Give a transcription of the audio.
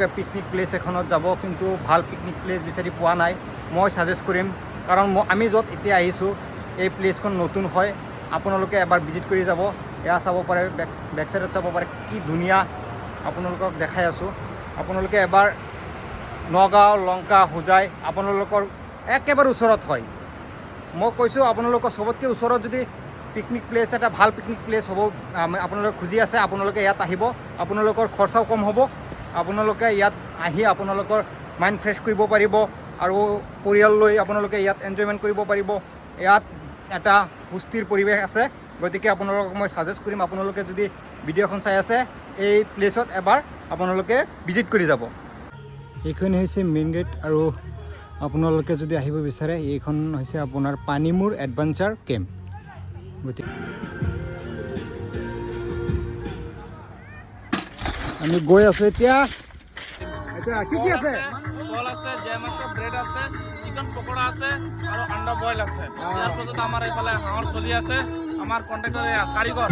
আপোনালোকে picnic place এখনত যাব কিন্তু ভাল পিকনিক প্লেচ বিচাৰি পোৱা নাই মই সাজেষ্ট কৰিম কাৰণ আমি য'ত এতিয়া আহিছোঁ এই প্লেচখন নতুন হয় আপোনালোকে এবাৰ ভিজিট কৰি যাব এয়া চাব পাৰে বেক সাইডত চাব পাৰে কি ধুনীয়া আপোনালোকক দেখাই আছোঁ আপোনালোকে এবাৰ নগাঁও লংকা হোজাই আপোনালোকৰ একেবাৰে ওচৰত হয় মই কৈছোঁ আপোনালোকৰ চবতকৈ ওচৰত যদি পিকনিক প্লেচ এটা ভাল পিকনিক প্লেচ হ'ব আপোনালোকে খুজি আছে আপোনালোকে ইয়াত আহিব আপোনালোকৰ খৰচাও কম হ'ব আপোনালোকে ইয়াত আহি আপোনালোকৰ মাইণ্ড ফ্ৰেছ কৰিব পাৰিব আৰু পৰিয়াল লৈ আপোনালোকে ইয়াত এনজয়মেণ্ট কৰিব পাৰিব ইয়াত এটা সুস্থিৰ পৰিৱেশ আছে গতিকে আপোনালোকক মই সাজেষ্ট কৰিম আপোনালোকে যদি ভিডিঅ'খন চাই আছে এই প্লেচত এবাৰ আপোনালোকে ভিজিট কৰি যাব এইখন হৈছে মেইন গেট আৰু আপোনালোকে যদি আহিব বিচাৰে এইখন হৈছে আপোনাৰ পানীমূৰ এডভেঞ্চাৰ কেম্প গতিকে আমি গৈ আছোঁ এতিয়া কি আছে কল আছে জেম আছে ব্ৰেড আছে চিকেন পকোড়া আছে আৰু আন্ডা বইল আছে ইয়াৰ পাছত আমাৰ এইফালে হাঁহৰ চলি আছে আমাৰ কণ্টেক্টৰ কাৰিকৰ